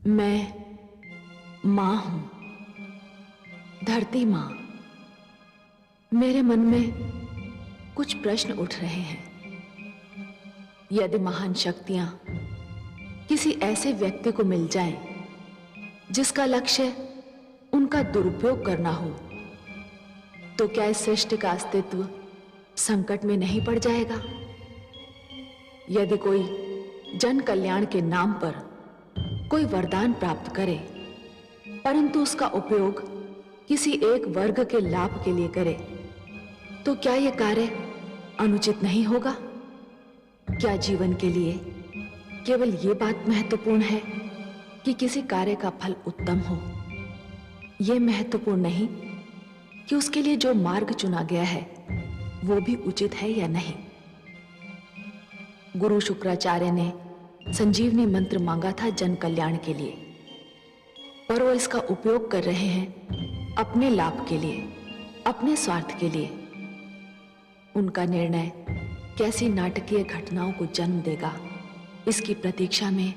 मैं मां हूं, धरती मां। मेरे मन में कुछ प्रश्न उठ रहे हैं। यदि महान शक्तियां किसी ऐसे व्यक्ति को मिल जाएं, जिसका लक्ष्य उनका दुरुपयोग करना हो, तो क्या इस सृष्टि का अस्तित्व संकट में नहीं पड़ जाएगा? यदि कोई जन कल्याण के नाम पर कोई वरदान प्राप्त करे, परंतु उसका उपयोग किसी एक वर्ग के लाभ के लिए करे, तो क्या यह कार्य अनुचित नहीं होगा? क्या जीवन के लिए केवल यह बात महत्वपूर्ण है कि किसी कार्य का फल उत्तम हो? यह महत्वपूर्ण नहीं कि उसके लिए जो मार्ग चुना गया है वो भी उचित है या नहीं। गुरु शुक्राचार्य ने संजीवनी मंत्र मांगा था जन कल्याण के लिए, पर वो इसका उपयोग कर रहे हैं अपने लाभ के लिए, अपने स्वार्थ के लिए। उनका निर्णय कैसी नाटकीय घटनाओं को जन्म देगा, इसकी प्रतीक्षा में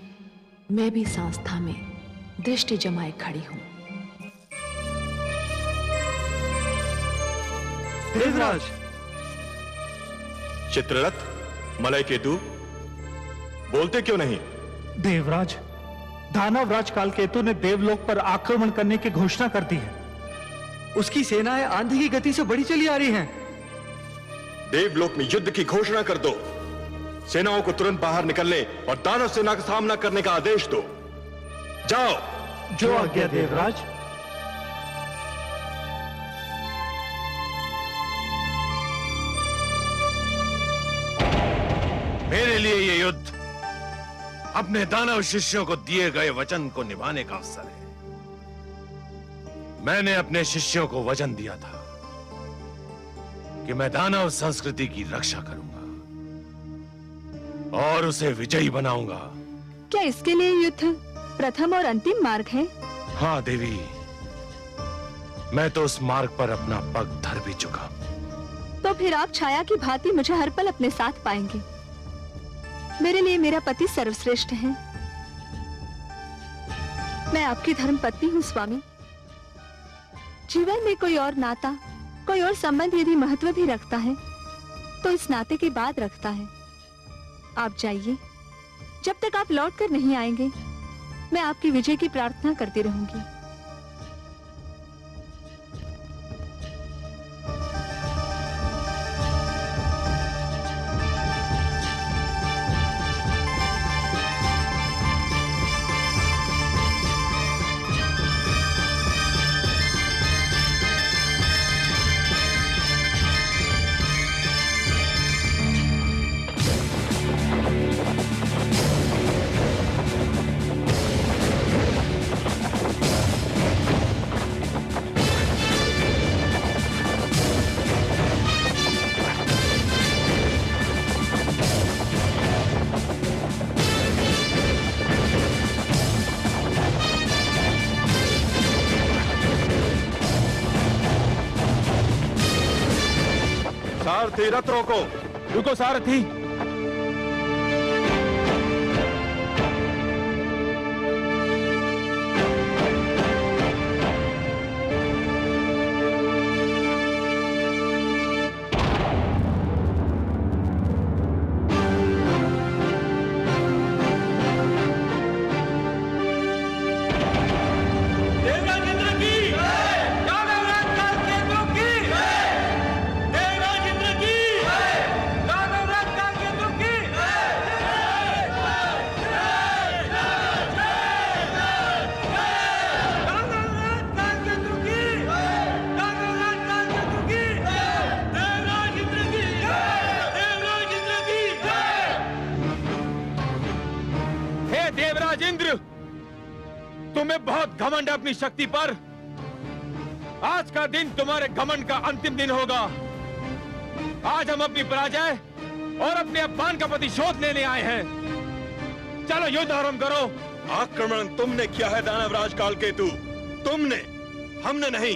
मैं भी संस्था में दृष्टि जमाए खड़ी हूं। देवराज, चित्ररथ, मलय केतु, बोलते क्यों नहीं? देवराज, दानवराज कालकेतु ने देवलोक पर आक्रमण करने की घोषणा कर दी है। उसकी सेनाएं आंधी की गति से बढ़ी चली आ रही हैं। देवलोक में युद्ध की घोषणा कर दो। सेनाओं को तुरंत बाहर निकलने और दानव सेना का सामना करने का आदेश दो। जाओ। जो आज्ञा देवराज। मेरे लिए ये युद्ध अपने दानव शिष्यों को दिए गए वचन को निभाने का अवसर है। मैंने अपने शिष्यों को वचन दिया था कि मैं दानव संस्कृति की रक्षा करूंगा और उसे विजयी बनाऊंगा। क्या इसके लिए युद्ध प्रथम और अंतिम मार्ग है? हाँ देवी, मैं तो उस मार्ग पर अपना पग धर भी चुका। तो फिर आप छाया की भांति मुझे हर पल अपने साथ पाएंगे। मेरे लिए मेरा पति सर्वश्रेष्ठ है। मैं आपकी धर्मपत्नी हूँ स्वामी। जीवन में कोई और नाता, कोई और संबंध यदि महत्व भी रखता है, तो इस नाते के बाद रखता है। आप जाइए। जब तक आप लौट कर नहीं आएंगे, मैं आपकी विजय की प्रार्थना करती रहूंगी। सारथी, रथ रोको। रुको सारथी। तुम्हें बहुत घमंड है अपनी शक्ति पर। आज का दिन तुम्हारे घमंड का अंतिम दिन होगा। आज हम अपनी पराजय और अपने अपमान का प्रतिशोध लेने आए हैं। चलो युद्ध आरंभ करो। आक्रमण तुमने किया है दानवराज कालकेतु, तुमने, हमने नहीं।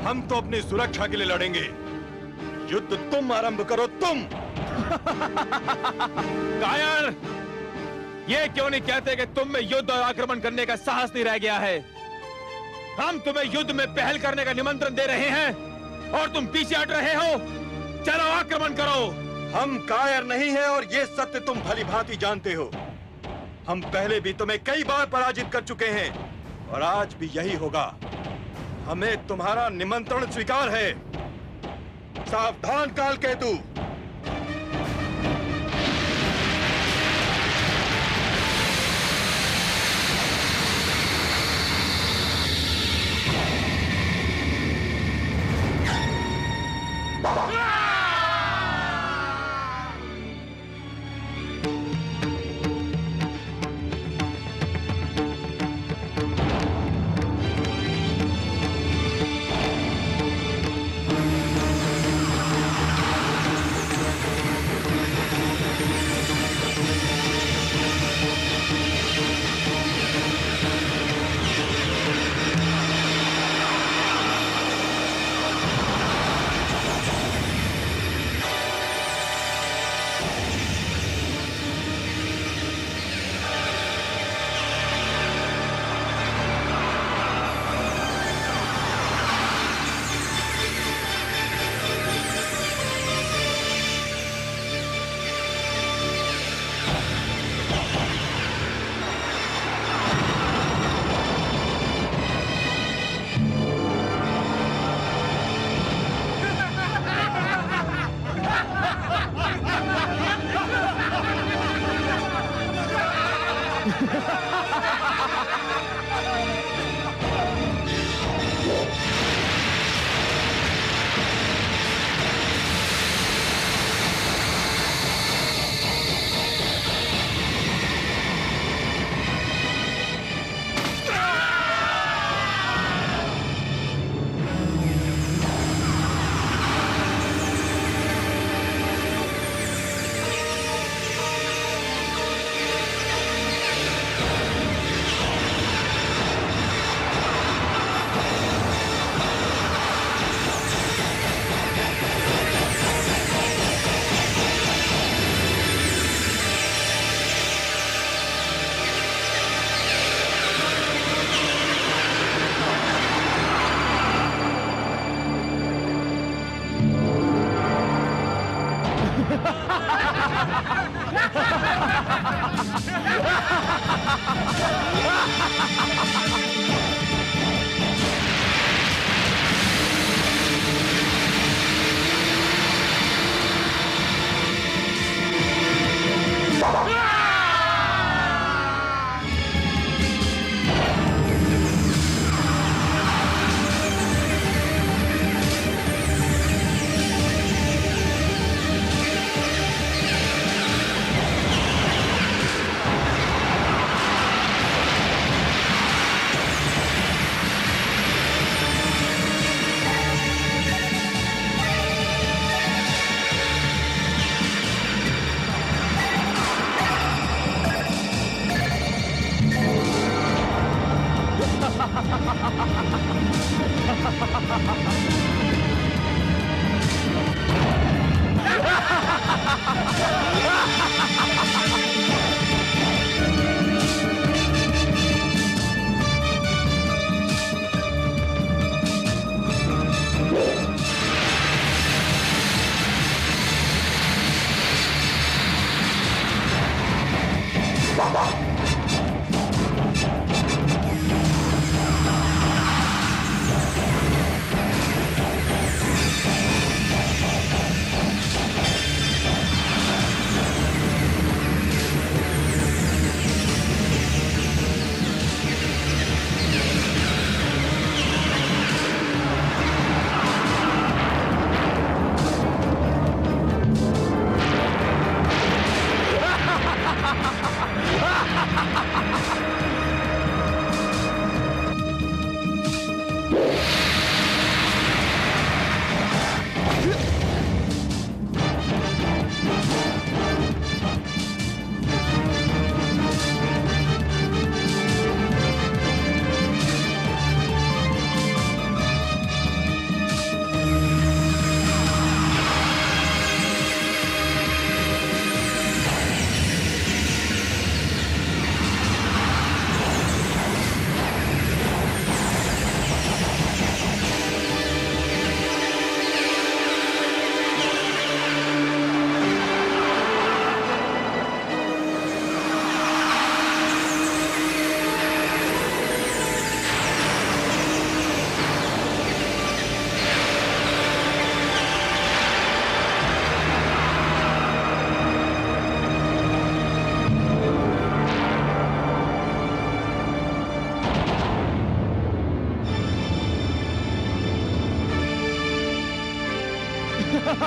हम तो अपनी सुरक्षा के लिए लड़ेंगे। युद्ध तुम आरंभ करो, तुम। कायर, ये क्यों नहीं कहते कि तुम में युद्ध और आक्रमण करने का साहस नहीं रह गया है? हम तुम्हें युद्ध में पहल करने का निमंत्रण दे रहे हैं और तुम पीछे हट रहे हो। चलो आक्रमण करो। हम कायर नहीं है और ये सत्य तुम भली भांति जानते हो। हम पहले भी तुम्हें कई बार पराजित कर चुके हैं और आज भी यही होगा। हमें तुम्हारा निमंत्रण स्वीकार है। सावधान कालकेतु।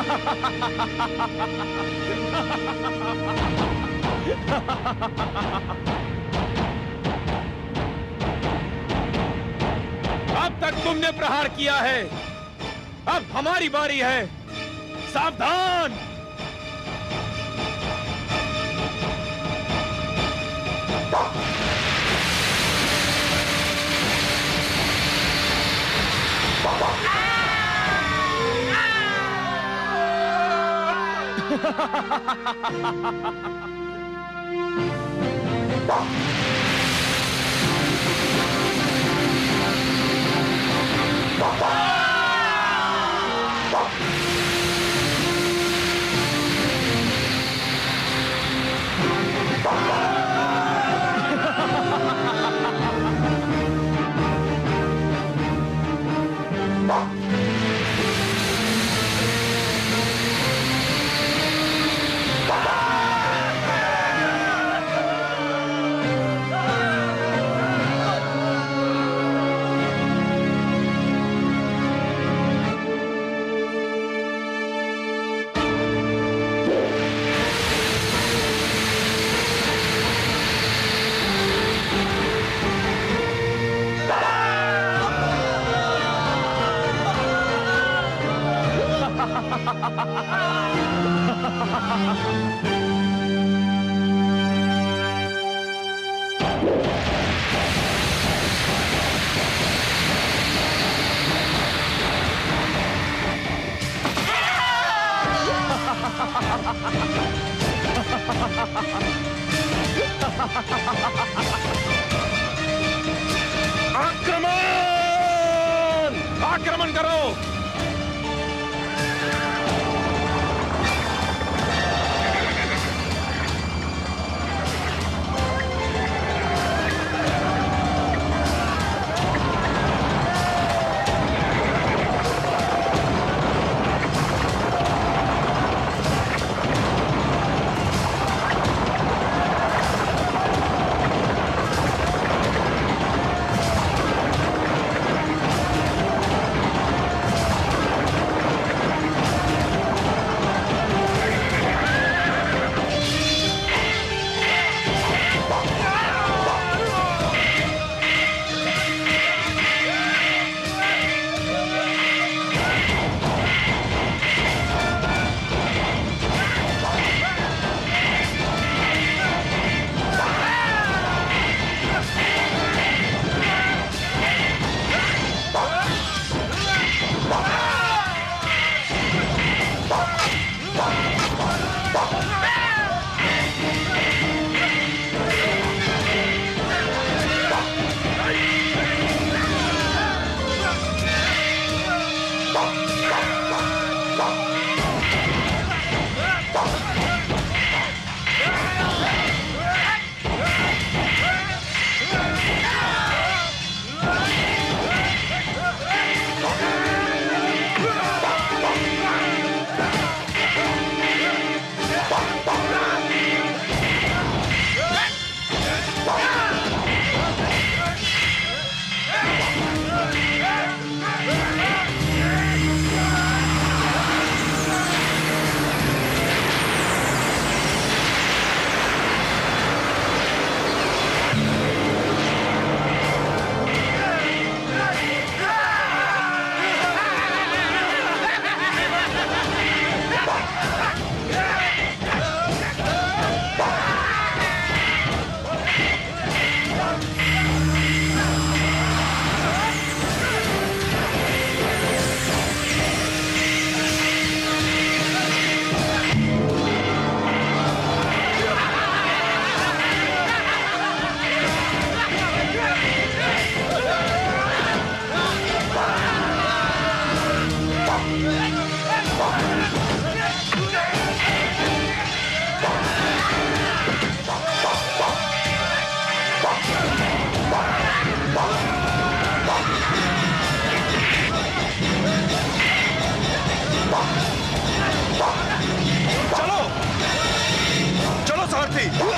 अब तक तुमने प्रहार किया है, अब हमारी बारी है। सावधान! आक्रमण! आक्रमण करो!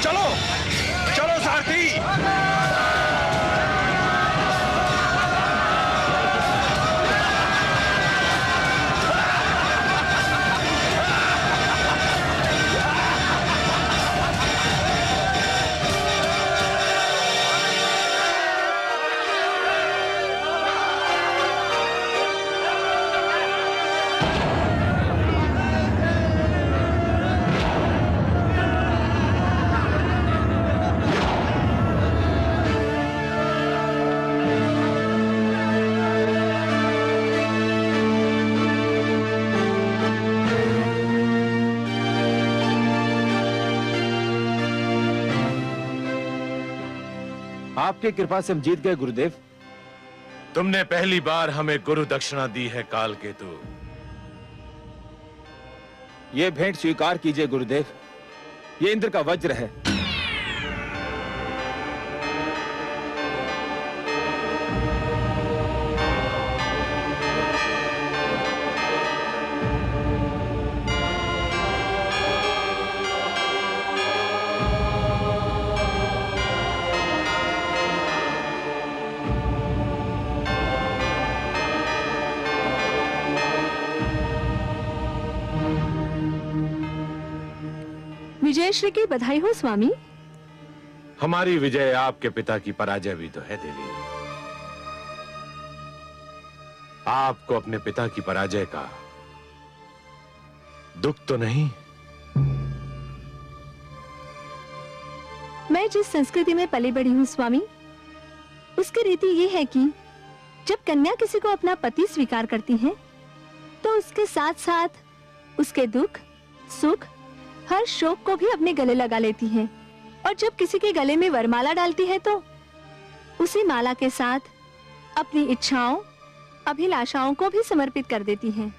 चलो चलो सारथी। आपकी कृपा से हम जीत गए गुरुदेव। तुमने पहली बार हमें गुरु दक्षिणा दी है कालकेतु। ये भेंट स्वीकार कीजिए गुरुदेव, ये इंद्र का वज्र है। विजयश्री की बधाई हो स्वामी। हमारी विजय आपके पिता की पराजय भी तो है देवी। आपको अपने पिता की पराजय का दुख तो नहीं? मैं जिस संस्कृति में पली बड़ी हूँ स्वामी, उसकी रीति ये है कि जब कन्या किसी को अपना पति स्वीकार करती है तो उसके साथ साथ उसके दुख, सुख, हर शोक को भी अपने गले लगा लेती है। और जब किसी के गले में वरमाला डालती है तो उसी माला के साथ अपनी इच्छाओं, अभिलाषाओं को भी समर्पित कर देती है।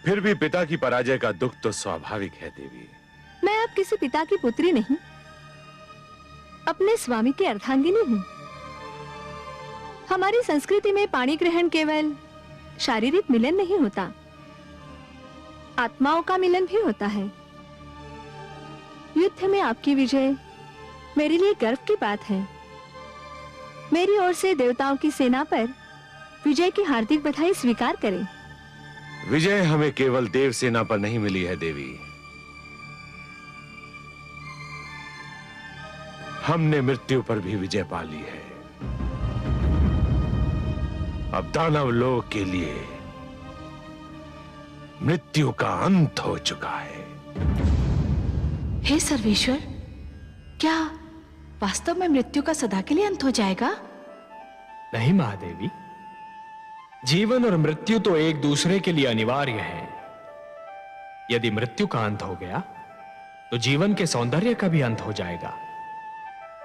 फिर भी पिता की पराजय का दुख तो स्वाभाविक है देवी। मैं अब किसी पिता की पुत्री नहीं, अपने स्वामी की अर्धांगिनी हूँ। हमारी संस्कृति में पाणी ग्रहण केवल शारीरिक मिलन नहीं होता, आत्माओं का मिलन भी होता है। युद्ध में आपकी विजय मेरे लिए गर्व की बात है। मेरी ओर से देवताओं की सेना पर विजय की हार्दिक बधाई स्वीकार करें। विजय हमें केवल देव सेना पर नहीं मिली है देवी, हमने मृत्यु पर भी विजय पा ली है। अब दानव लोक के लिए मृत्यु का अंत हो चुका है। हे सर्वेश्वर, क्या वास्तव में मृत्यु का सदा के लिए अंत हो जाएगा? नहीं महादेवी, जीवन और मृत्यु तो एक दूसरे के लिए अनिवार्य है। यदि मृत्यु का अंत हो गया तो जीवन के सौंदर्य का भी अंत हो जाएगा।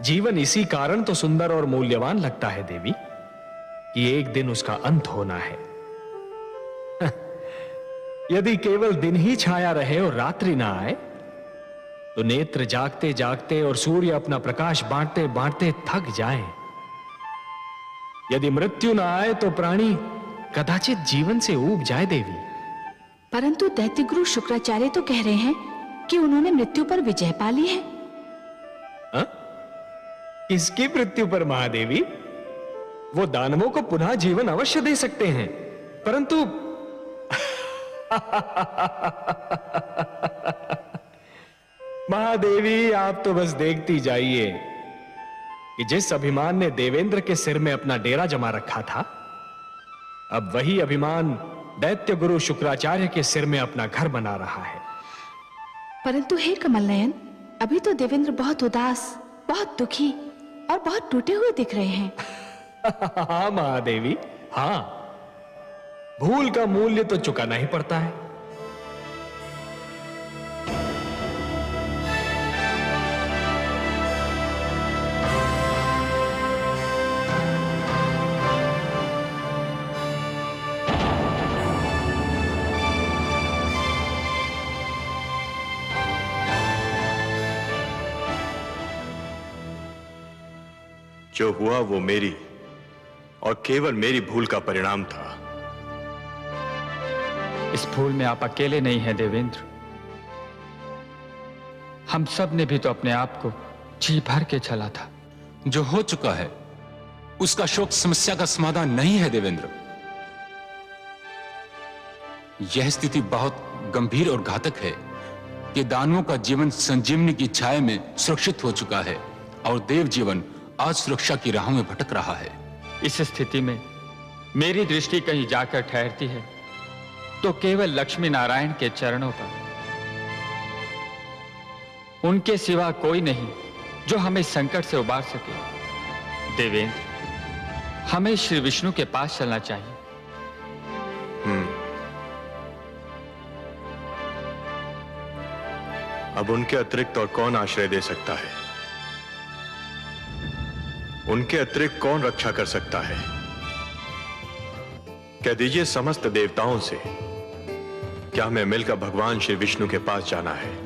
जीवन इसी कारण तो सुंदर और मूल्यवान लगता है देवी कि एक दिन उसका अंत होना है। यदि केवल दिन ही छाया रहे और रात्रि ना आए तो नेत्र जागते जागते और सूर्य अपना प्रकाश बांटते बांटते थक जाएं। यदि मृत्यु ना आए तो प्राणी कदाचित जीवन से ऊब जाए देवी। परंतु दैत्य गुरु शुक्राचार्य तो कह रहे हैं कि उन्होंने मृत्यु पर विजय पा ली है। हा? किसकी मृत्यु पर महादेवी? वो दानवों को पुनः जीवन अवश्य दे सकते हैं, परंतु महादेवी आप तो बस देखती जाइए कि जिस अभिमान ने देवेंद्र के सिर में अपना डेरा जमा रखा था, अब वही अभिमान दैत्य गुरु शुक्राचार्य के सिर में अपना घर बना रहा है। परंतु हे कमल नयन, अभी तो देवेंद्र बहुत उदास, बहुत दुखी और बहुत टूटे हुए दिख रहे हैं। हाँ महादेवी, हाँ, भूल का मूल्य तो चुकाना ही पड़ता है। जो हुआ वो मेरी और केवल मेरी भूल का परिणाम था। इस भूल में आप अकेले नहीं हैं देवेंद्र। हम सब ने भी तो अपने आप को जी भर के चला था। जो हो चुका है उसका शोक समस्या का समाधान नहीं है देवेंद्र। यह स्थिति बहुत गंभीर और घातक है कि दानवों का जीवन संजीवनी की छाया में सुरक्षित हो चुका है और देव जीवन आज सुरक्षा की राहों में भटक रहा है। इस स्थिति में मेरी दृष्टि कहीं जाकर ठहरती है तो केवल लक्ष्मी नारायण के चरणों पर। उनके सिवा कोई नहीं जो हमें संकट से उबार सके। देवेंद्र, हमें श्री विष्णु के पास चलना चाहिए। अब उनके अतिरिक्त और कौन आश्रय दे सकता है? उनके अतिरिक्त कौन रक्षा कर सकता है? कह दीजिए समस्त देवताओं से, क्या हमें मिलकर भगवान श्री विष्णु के पास जाना है?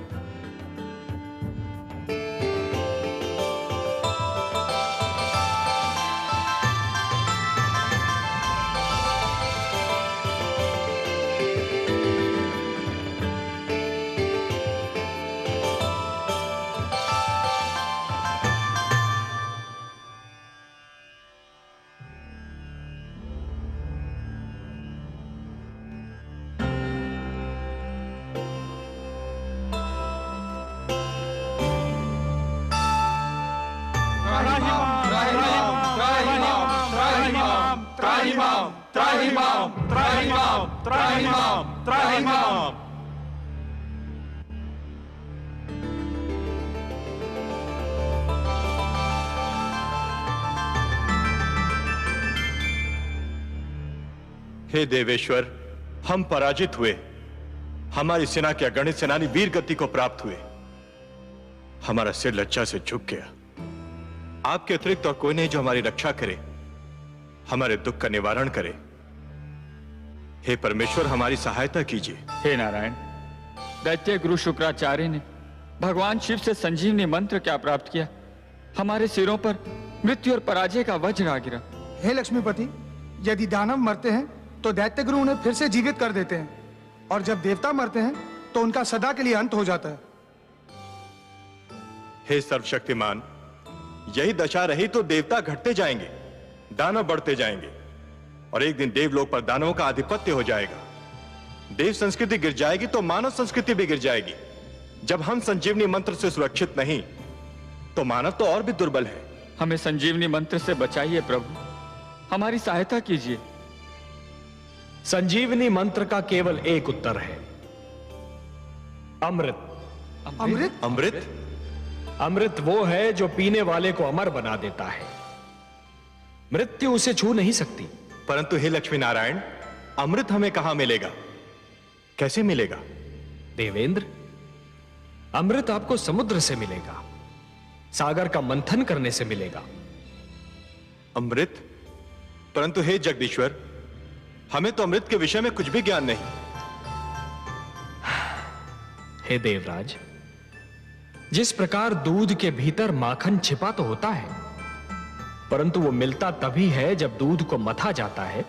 हे देवेश्वर, हम पराजित हुए। हमारी सेना के अगणित सेनानी वीर गति को प्राप्त हुए। हमारा सिर लज्जा से झुक गया। आपके अतिरिक्त और कोई नहीं जो हमारी रक्षा करे, हमारे दुख का निवारण करे। हे परमेश्वर, हमारी सहायता कीजिए। हे नारायण, दैत्य गुरु शुक्राचार्य ने भगवान शिव से संजीवनी मंत्र क्या प्राप्त किया? हमारे सिरों पर मृत्यु और पराजय का वज्र आ गिरा। हे लक्ष्मीपति, यदि दानव मरते हैं तो दैत्य गुरु उन्हें फिर से जीवित कर देते हैं, और जब देवता मरते हैं तो उनका सदा के लिए अंत हो जाता है। हे सर्वशक्तिमान, यही दशा रही तो देवता घटते जाएंगे, दानव बढ़ते जाएंगे, और एक दिन देवलोक पर दानवों का आधिपत्य हो जाएगा। देव संस्कृति गिर जाएगी तो मानव संस्कृति भी गिर जाएगी। जब हम संजीवनी मंत्र से सुरक्षित नहीं, तो मानव तो और भी दुर्बल है। हमें संजीवनी मंत्र से बचाइए प्रभु, हमारी सहायता कीजिए। संजीवनी मंत्र का केवल एक उत्तर है, अमृत। अमृत? अमृत? अमृत वो है जो पीने वाले को अमर बना देता है। मृत्यु उसे छू नहीं सकती। परंतु हे लक्ष्मी नारायण, अमृत हमें कहां मिलेगा, कैसे मिलेगा? देवेंद्र, अमृत आपको समुद्र से मिलेगा, सागर का मंथन करने से मिलेगा। अमृत? परंतु हे जगदीश्वर, हमें तो अमृत के विषय में कुछ भी ज्ञान नहीं। हे देवराज, जिस प्रकार दूध के भीतर माखन छिपा तो होता है, परंतु वो मिलता तभी है जब दूध को मथा जाता है,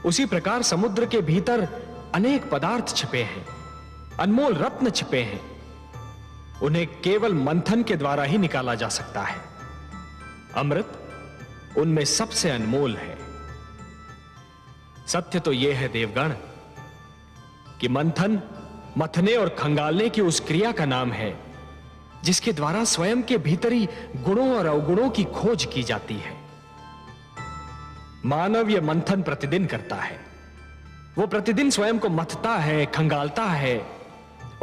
उसी प्रकार समुद्र के भीतर अनेक पदार्थ छिपे हैं, अनमोल रत्न छिपे हैं। उन्हें केवल मंथन के द्वारा ही निकाला जा सकता है। अमृत उनमें सबसे अनमोल है। सत्य तो यह है देवगण कि मंथन मथने और खंगालने की उस क्रिया का नाम है जिसके द्वारा स्वयं के भीतरी गुणों और अवगुणों की खोज की जाती है। मानव यह मंथन प्रतिदिन करता है। वो प्रतिदिन स्वयं को मथता है, खंगालता है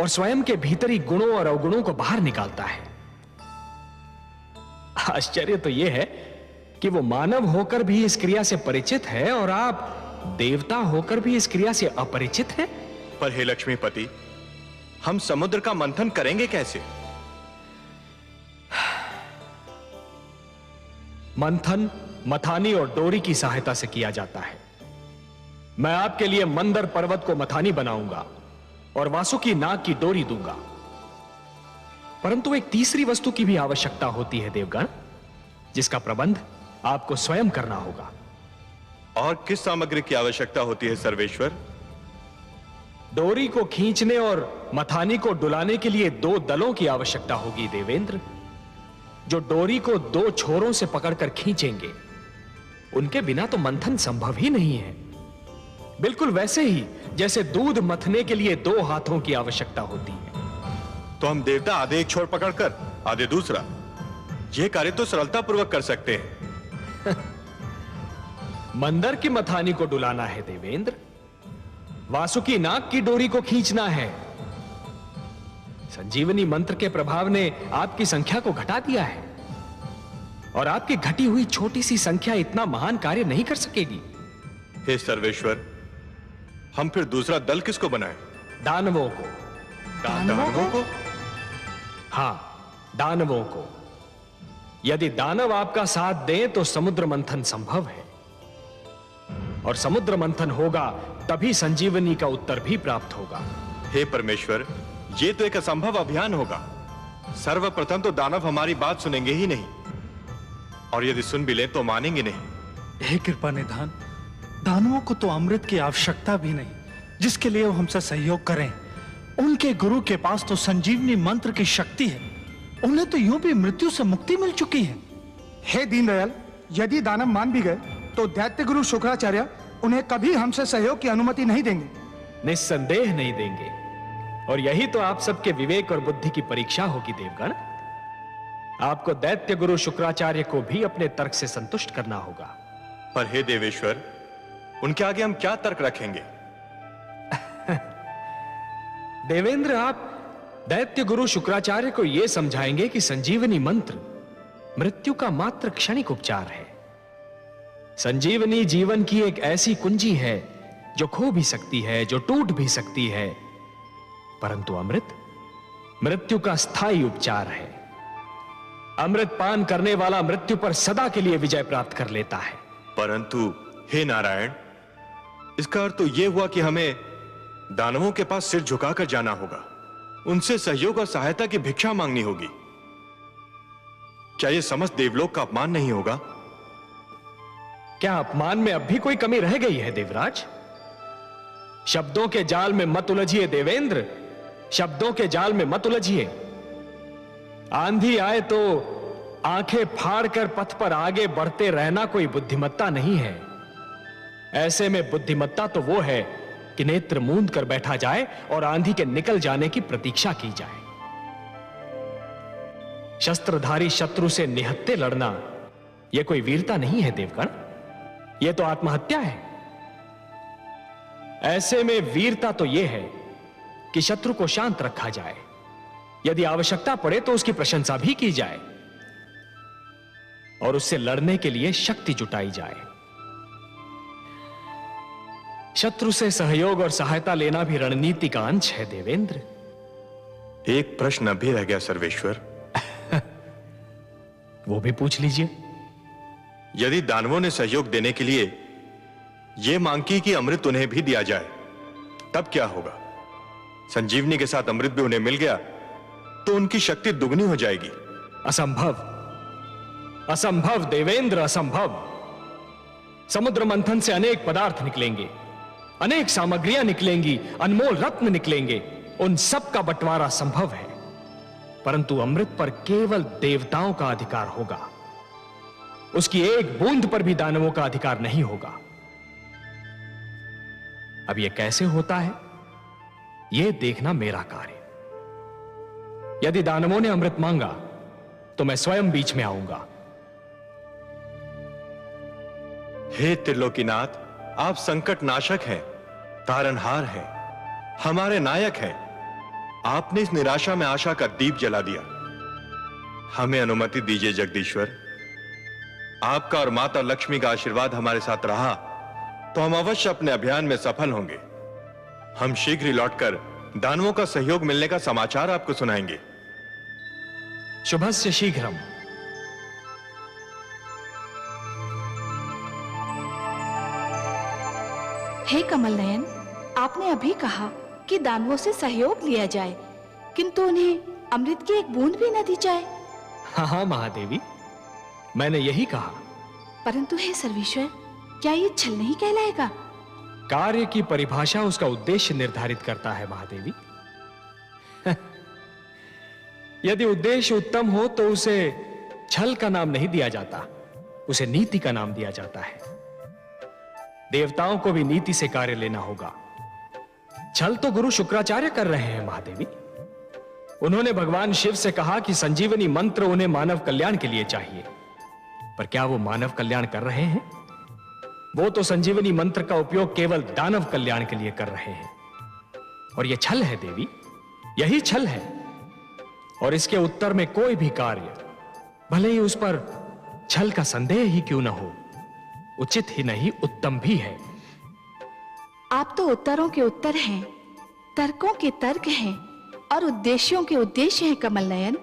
और स्वयं के भीतरी गुणों और अवगुणों को बाहर निकालता है। आश्चर्य तो यह है कि वो मानव होकर भी इस क्रिया से परिचित है और आप देवता होकर भी इस क्रिया से अपरिचित हैं। पर हे लक्ष्मीपति, हम समुद्र का मंथन करेंगे कैसे? मंथन मथानी और डोरी की सहायता से किया जाता है। मैं आपके लिए मंदर पर्वत को मथानी बनाऊंगा और वासुकी नाग की डोरी दूंगा। परंतु एक तीसरी वस्तु की भी आवश्यकता होती है देवगण, जिसका प्रबंध आपको स्वयं करना होगा। और किस सामग्री की आवश्यकता होती है सर्वेश्वर? डोरी को खींचने और मथानी को डुलाने के लिए 2 दलों की आवश्यकता होगी देवेंद्र, जो डोरी को 2 छोरों से पकड़कर खींचेंगे। उनके बिना तो मंथन संभव ही नहीं है। बिल्कुल वैसे ही जैसे दूध मथने के लिए 2 हाथों की आवश्यकता होती है। तो हम देवता आधे एक छोर पकड़कर आधे दूसरा, यह कार्य तो सरलतापूर्वक कर सकते हैं। मंदर की मथानी को डुलाना है देवेंद्र, वासुकी नाग की डोरी को खींचना है। संजीवनी मंत्र के प्रभाव ने आपकी संख्या को घटा दिया है और आपकी घटी हुई छोटी सी संख्या इतना महान कार्य नहीं कर सकेगी। हे सर्वेश्वर, हम फिर दूसरा दल किसको बनाएं? दानवों को। दानवों को? हां, दानवों को। यदि दानव आपका साथ दें तो समुद्र मंथन संभव है, और समुद्र मंथन होगा तभी संजीवनी का उत्तर भी प्राप्त होगा। हे परमेश्वर, ये तो एक असंभव अभियान होगा। सर्वप्रथम तो दानव हमारी बात सुनेंगे ही नहीं, और यदि सुन भी लें तो मानेंगे नहीं। हे कृपा निधान, दानवों को तो अमृत की आवश्यकता भी नहीं, जिसके लिए वो हमसे सहयोग करें। उनके गुरु के पास तो संजीवनी मंत्र की शक्ति है, उन्हें तो यूं भी मृत्यु से मुक्ति मिल चुकी है। हे दीनदयाल, यदि दानव मान भी गए तो दैत्य गुरु शुक्राचार्य उन्हें कभी हमसे सहयोग की अनुमति नहीं देंगे। निस्संदेह नहीं देंगे, और यही तो आप सबके विवेक और बुद्धि की परीक्षा होगी देवगण। आपको दैत्य गुरु शुक्राचार्य को भी अपने तर्क से संतुष्ट करना होगा। पर हे देवेश्वर, उनके आगे हम क्या तर्क रखेंगे? देवेंद्र, आप दैत्य गुरु शुक्राचार्य को यह समझाएंगे कि संजीवनी मंत्र मृत्यु का मात्र क्षणिक उपचार है। संजीवनी जीवन की एक ऐसी कुंजी है जो खो भी सकती है, जो टूट भी सकती है, परंतु अमृत मृत्यु का स्थायी उपचार है। अमृत पान करने वाला मृत्यु पर सदा के लिए विजय प्राप्त कर लेता है। परंतु हे नारायण, इसका अर्थ तो यह हुआ कि हमें दानवों के पास सिर झुकाकर जाना होगा, उनसे सहयोग और सहायता की भिक्षा मांगनी होगी। क्या यह समस्त देवलोक का अपमान नहीं होगा? क्या अपमान में अब भी कोई कमी रह गई है देवराज? शब्दों के जाल में मत उलझिए देवेंद्र, शब्दों के जाल में मत उलझिए। आंधी आए तो आंखें फाड़कर पथ पर आगे बढ़ते रहना कोई बुद्धिमत्ता नहीं है। ऐसे में बुद्धिमत्ता तो वो है कि नेत्र मूंद कर बैठा जाए और आंधी के निकल जाने की प्रतीक्षा की जाए। शस्त्रधारी शत्रु से निहत्थे लड़ना यह कोई वीरता नहीं है देवगण, यह तो आत्महत्या है। ऐसे में वीरता तो यह है कि शत्रु को शांत रखा जाए, यदि आवश्यकता पड़े तो उसकी प्रशंसा भी की जाए और उससे लड़ने के लिए शक्ति जुटाई जाए। शत्रु से सहयोग और सहायता लेना भी रणनीति का अंश है देवेंद्र। एक प्रश्न अभी रह गया सर्वेश्वर। वो भी पूछ लीजिए। यदि दानवों ने सहयोग देने के लिए यह मांग की कि अमृत उन्हें भी दिया जाए, तब क्या होगा? संजीवनी के साथ अमृत भी उन्हें मिल गया तो उनकी शक्ति दुगनी हो जाएगी। असंभव, असंभव देवेंद्र, असंभव। समुद्र मंथन से अनेक पदार्थ निकलेंगे, अनेक सामग्रियां निकलेंगी, अनमोल रत्न निकलेंगे, उन सब का बंटवारा संभव है, परंतु अमृत पर केवल देवताओं का अधिकार होगा। उसकी एक बूंद पर भी दानवों का अधिकार नहीं होगा। अब यह कैसे होता है, यह देखना मेरा कार्य। यदि दानवों ने अमृत मांगा तो मैं स्वयं बीच में आऊंगा। हे त्रिलोकीनाथ, आप संकट नाशक हैं, तारनहार हैं, हमारे नायक हैं। आपने इस निराशा में आशा का दीप जला दिया। हमें अनुमति दीजिए जगदीश्वर। आपका और माता लक्ष्मी का आशीर्वाद हमारे साथ रहा तो हम अवश्य अपने अभियान में सफल होंगे। हम शीघ्र ही लौटकर दानवों का सहयोग मिलने का समाचार आपको सुनाएंगे। शुभस्य शीघ्रम। हे कमल नयन, आपने अभी कहा कि दानवों से सहयोग लिया जाए, किंतु उन्हें अमृत की एक बूंद भी न दी जाए। हाँ महादेवी, मैंने यही कहा। परंतु हे सर्वेश्वर, क्या ये छल नहीं कहलाएगा? कार्य की परिभाषा उसका उद्देश्य निर्धारित करता है महादेवी। यदि उद्देश्य उत्तम हो तो उसे छल का नाम नहीं दिया जाता, उसे नीति का नाम दिया जाता है। देवताओं को भी नीति से कार्य लेना होगा। छल तो गुरु शुक्राचार्य कर रहे हैं महादेवी। उन्होंने भगवान शिव से कहा कि संजीवनी मंत्र उन्हें मानव कल्याण के लिए चाहिए, पर क्या वो मानव कल्याण कर रहे हैं? वो तो संजीवनी मंत्र का उपयोग केवल दानव कल्याण के लिए कर रहे हैं, और यह छल है देवी, यही छल है। और इसके उत्तर में कोई भी कार्य, भले ही उस पर छल का संदेह ही क्यों न हो, उचित ही नहीं उत्तम भी है। आप तो उत्तरों के उत्तर हैं, तर्कों के तर्क हैं और उद्देश्यों के उद्देश्य हैं कमल नयन।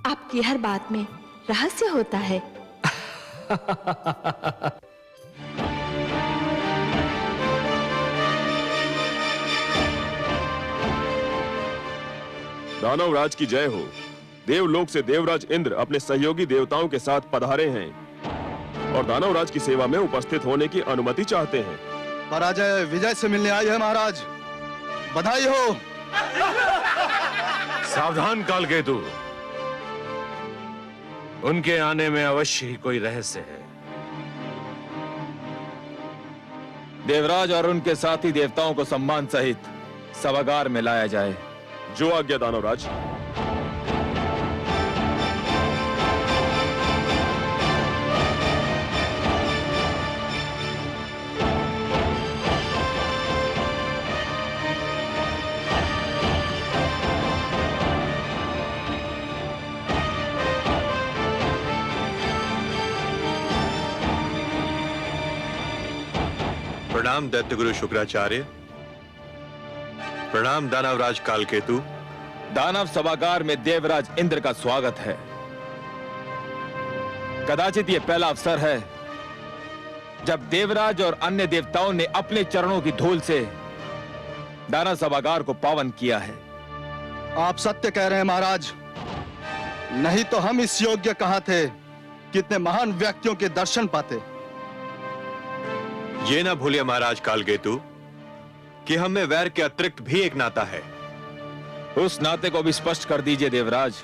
आपकी हर बात में रहस्य होता है। दानवराज की जय हो। देवलोक से देवराज इंद्र अपने सहयोगी देवताओं के साथ पधारे हैं और दानवराज की सेवा में उपस्थित होने की अनुमति चाहते हैं। पराजय विजय से मिलने आई है महाराज, बधाई हो। सावधान कालकेतु, उनके आने में अवश्य ही कोई रहस्य है। देवराज और उनके साथी देवताओं को सम्मान सहित सभागार में लाया जाए। जो आज्ञा दानवराज। प्रणाम दैत्य गुरु शुक्राचार्य। प्रणाम दानवराज कालकेतु। दानव सभागार में देवराज इंद्र का स्वागत है। कदाचित यह पहला अवसर है जब देवराज और अन्य देवताओं ने अपने चरणों की धूल से दानव सभागार को पावन किया है। आप सत्य कह रहे हैं महाराज, नहीं तो हम इस योग्य कहां थे, कितने महान व्यक्तियों के दर्शन पाते। ये ना भूलिए महाराज कालकेतु कि हम में वैर के अतिरिक्त भी एक नाता है। उस नाते को भी स्पष्ट कर दीजिए देवराज।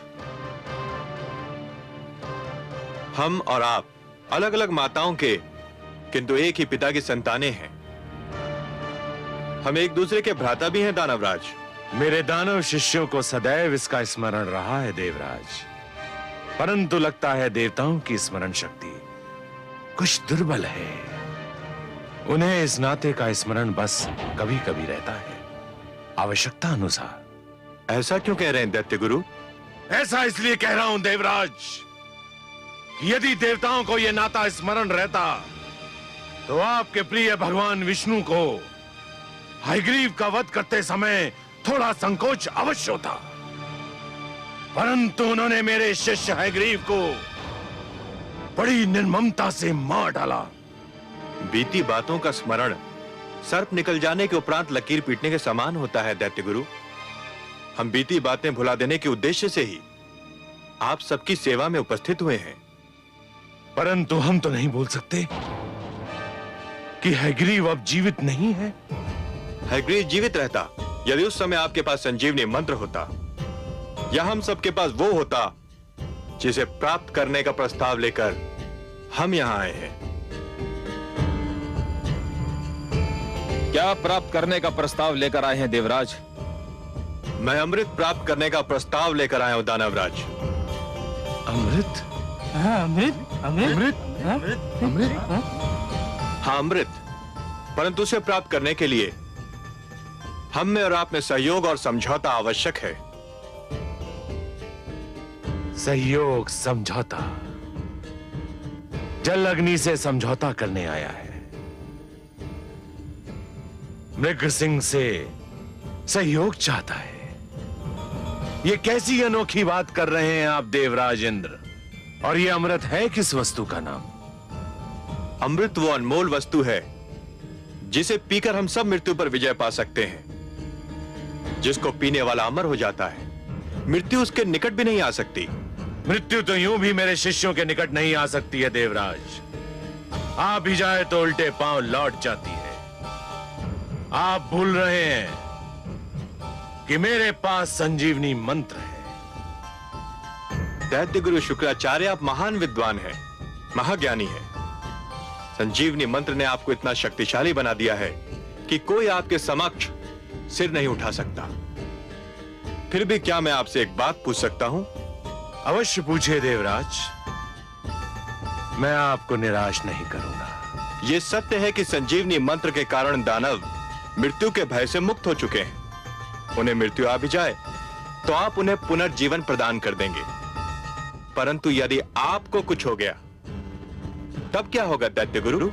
हम और आप अलग अलग माताओं के किंतु एक ही पिता की संतानें हैं। हम एक दूसरे के भ्राता भी हैं दानवराज। मेरे दानव शिष्यों को सदैव इसका स्मरण रहा है देवराज, परंतु लगता है देवताओं की स्मरण शक्ति कुछ दुर्बल है। उन्हें इस नाते का स्मरण बस कभी कभी रहता है, आवश्यकता अनुसार। ऐसा क्यों कह रहे हैं दैत्य गुरु? ऐसा इसलिए कह रहा हूं देवराज कि यदि देवताओं को यह नाता स्मरण रहता तो आपके प्रिय भगवान विष्णु को हयग्रीव का वध करते समय थोड़ा संकोच अवश्य होता, परंतु उन्होंने मेरे शिष्य हयग्रीव को बड़ी निर्ममता से मार डाला। बीती बातों का स्मरण सर्प निकल जाने के उपरांत लकीर पीटने के समान होता है दैत्य गुरु। हम बीती बातें भुला देने के उद्देश्य से ही आप सबकी सेवा में उपस्थित हुए हैं। परंतु हम तो नहीं बोल सकते कि हयग्रीव अब जीवित नहीं है। हयग्रीव जीवित रहता यदि उस समय आपके पास संजीवनी मंत्र होता, या हम सबके पास वो होता जिसे प्राप्त करने का प्रस्ताव लेकर हम यहां आए हैं। क्या प्राप्त करने का प्रस्ताव लेकर आए हैं देवराज? मैं अमृत प्राप्त करने का प्रस्ताव लेकर आया हूं दानवराज। अमृत? हाँ अमृत, परंतु उसे प्राप्त करने के लिए हम में और आप में सहयोग और समझौता आवश्यक है। सहयोग, समझौता? जल अग्नि से समझौता करने आया है, मृग सिंह से सहयोग चाहता है। ये कैसी अनोखी बात कर रहे हैं आप देवराज इंद्र? और ये अमृत है किस वस्तु का नाम? अमृत वो अनमोल वस्तु है जिसे पीकर हम सब मृत्यु पर विजय पा सकते हैं। जिसको पीने वाला अमर हो जाता है, मृत्यु उसके निकट भी नहीं आ सकती। मृत्यु तो यूं भी मेरे शिष्यों के निकट नहीं आ सकती है देवराज। आ भी जाए तो उल्टे पांव लौट जाती है। आप भूल रहे हैं कि मेरे पास संजीवनी मंत्र है। दैत्य गुरु शुक्राचार्य, आप महान विद्वान हैं, महाज्ञानी हैं। संजीवनी मंत्र ने आपको इतना शक्तिशाली बना दिया है कि कोई आपके समक्ष सिर नहीं उठा सकता। फिर भी क्या मैं आपसे एक बात पूछ सकता हूं? अवश्य पूछिए देवराज, मैं आपको निराश नहीं करूंगा। यह सत्य है कि संजीवनी मंत्र के कारण दानव मृत्यु के भय से मुक्त हो चुके हैं। उन्हें मृत्यु आ भी जाए तो आप उन्हें पुनर्जीवन प्रदान कर देंगे, परंतु यदि आपको कुछ हो गया तब क्या होगा दैत्य गुरु?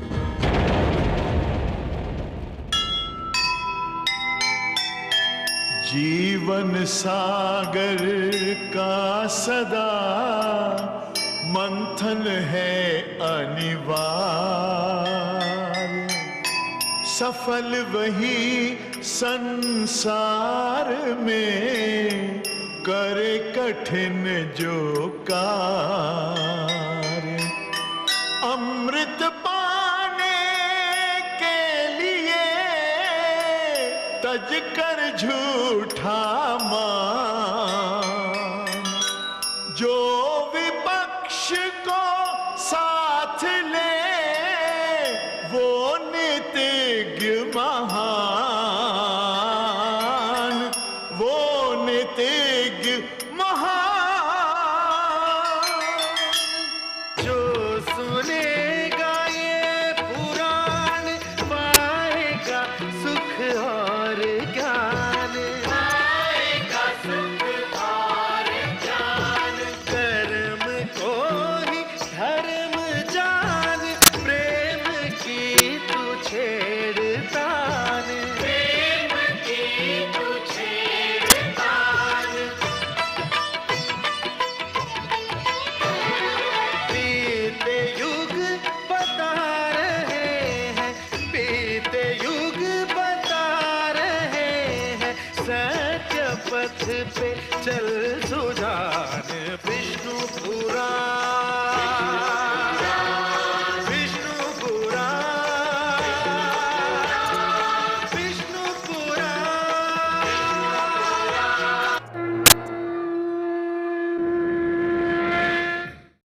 जीवन सागर का सदा मंथन है अनिवार्य, सफल वही संसार में करे कठिन जो कार्य। अमृत पाने के लिए तज कर झूठा